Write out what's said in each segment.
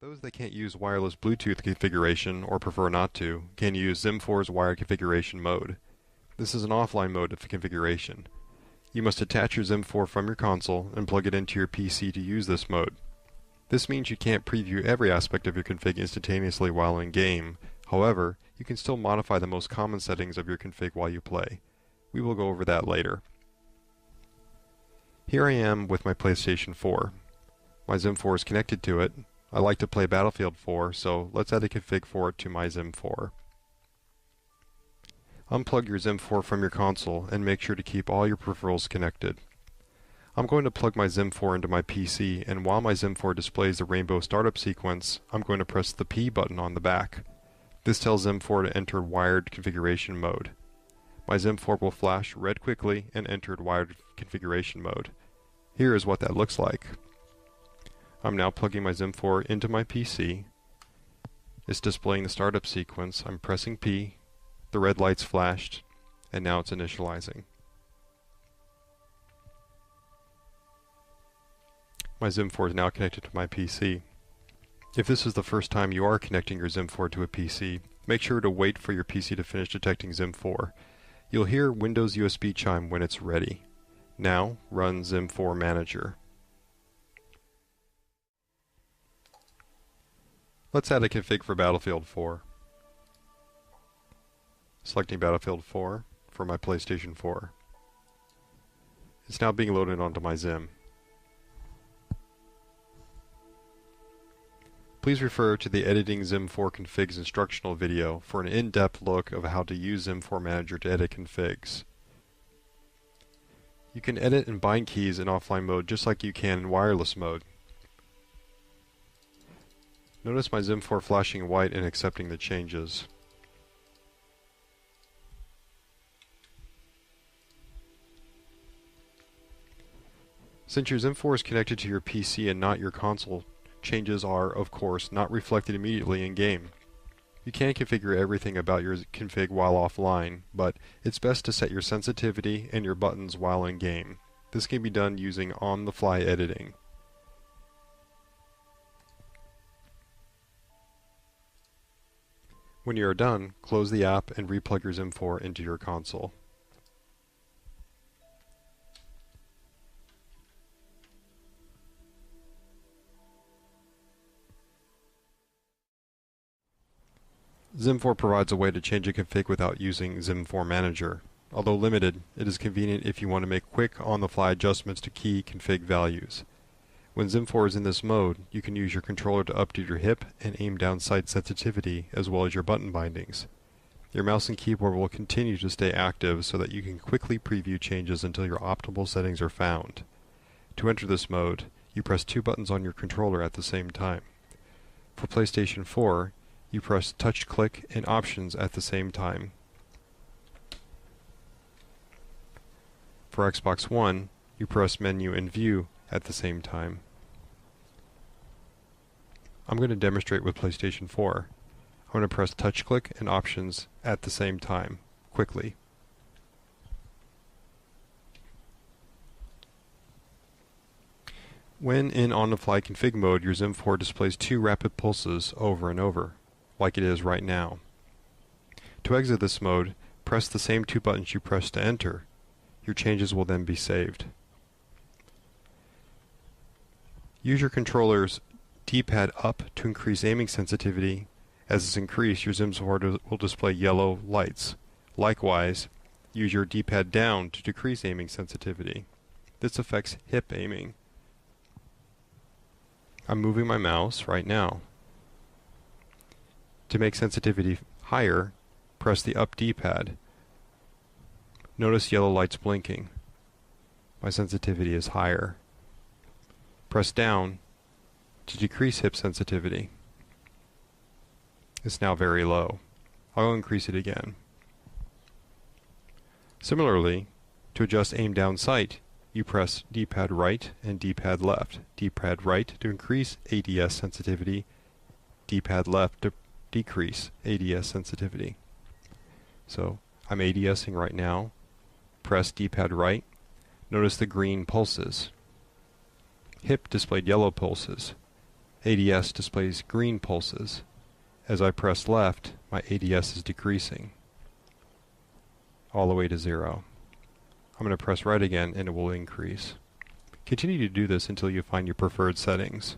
Those that can't use wireless Bluetooth configuration or prefer not to can use XIM4's wired configuration mode. This is an offline mode of configuration. You must attach your XIM4 from your console and plug it into your PC to use this mode. This means you can't preview every aspect of your config instantaneously while in game. However, you can still modify the most common settings of your config while you play. We will go over that later. Here I am with my PlayStation 4. My XIM4 is connected to it. I like to play Battlefield 4, so let's add a config for it to my XIM4. Unplug your XIM4 from your console and make sure to keep all your peripherals connected. I'm going to plug my XIM4 into my PC, and while my XIM4 displays the rainbow startup sequence, I'm going to press the P button on the back. This tells XIM4 to enter wired configuration mode. My XIM4 will flash red quickly and entered wired configuration mode. Here is what that looks like. I'm now plugging my XIM4 into my PC. It's displaying the startup sequence. I'm pressing P, the red light's flashed, and now it's initializing. My XIM4 is now connected to my PC. If this is the first time you are connecting your XIM4 to a PC, make sure to wait for your PC to finish detecting XIM4. You'll hear Windows USB chime when it's ready. Now, run XIM4 Manager. Let's add a config for Battlefield 4. Selecting Battlefield 4 for my PlayStation 4. It's now being loaded onto my XIM. Please refer to the Editing XIM4 Configs instructional video for an in-depth look of how to use XIM4 Manager to edit configs. You can edit and bind keys in offline mode just like you can in wireless mode. Notice my XIM4 flashing white and accepting the changes. Since your XIM4 is connected to your PC and not your console, changes are, of course, not reflected immediately in-game. You can configure everything about your config while offline, but it's best to set your sensitivity and your buttons while in-game. This can be done using on-the-fly editing. When you are done, close the app and replug your XIM4 into your console. XIM4 provides a way to change a config without using XIM4 Manager. Although limited, it is convenient if you want to make quick on-the-fly adjustments to key config values. When XIM4 is in this mode, you can use your controller to update your hip and aim down sight sensitivity as well as your button bindings. Your mouse and keyboard will continue to stay active so that you can quickly preview changes until your optimal settings are found. To enter this mode, you press two buttons on your controller at the same time. For PlayStation 4, you press touch click and options at the same time. For Xbox One, you press menu and view at the same time. I'm going to demonstrate with PlayStation 4. I'm going to press touch click and options at the same time, quickly. When in on-the-fly config mode, your XIM4 displays two rapid pulses over and over, like it is right now. To exit this mode, press the same two buttons you pressed to enter. Your changes will then be saved. Use your controller's D-pad up to increase aiming sensitivity. As it's increased, your XIM4 will display yellow lights. Likewise, use your D-pad down to decrease aiming sensitivity. This affects hip aiming. I'm moving my mouse right now. To make sensitivity higher, press the up D-pad. Notice yellow lights blinking. My sensitivity is higher. Press down to decrease hip sensitivity. It's now very low. I'll increase it again. Similarly, to adjust aim down sight, you press D-pad right and D-pad left. D-pad right to increase ADS sensitivity, D-pad left to decrease ADS sensitivity. So I'm ADSing right now. Press D-pad right. Notice the green pulses. Hip displayed yellow pulses. ADS displays green pulses. As I press left, my ADS is decreasing all the way to 0. I'm going to press right again and it will increase. Continue to do this until you find your preferred settings.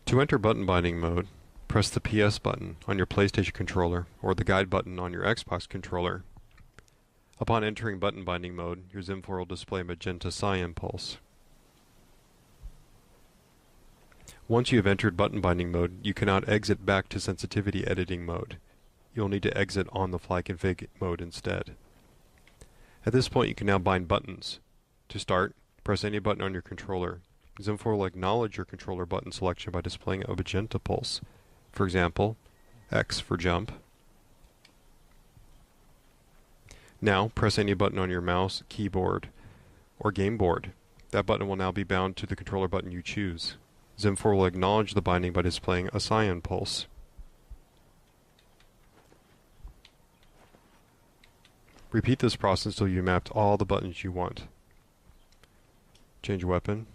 To enter button binding mode, press the PS button on your PlayStation controller or the guide button on your Xbox controller. Upon entering button binding mode, your XIM4 will display a magenta cyan pulse. Once you have entered button binding mode, you cannot exit back to sensitivity editing mode. You'll need to exit on the fly config mode instead. At this point, you can now bind buttons. To start, press any button on your controller. XIM4 will acknowledge your controller button selection by displaying a magenta pulse. For example, X for jump. Now, press any button on your mouse, keyboard, or game board. That button will now be bound to the controller button you choose. XIM4 will acknowledge the binding by displaying a cyan pulse. Repeat this process until you mapped all the buttons you want. Change weapon.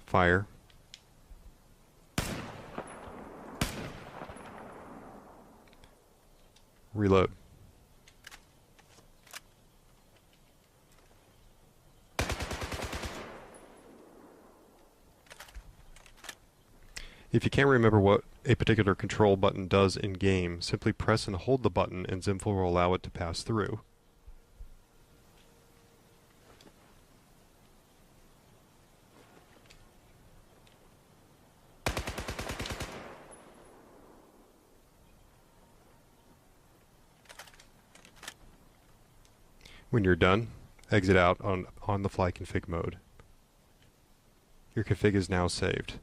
Fire. Reload. If you can't remember what a particular control button does in-game, simply press and hold the button and XIM4 will allow it to pass through. When you're done, exit out on the fly config mode. Your config is now saved.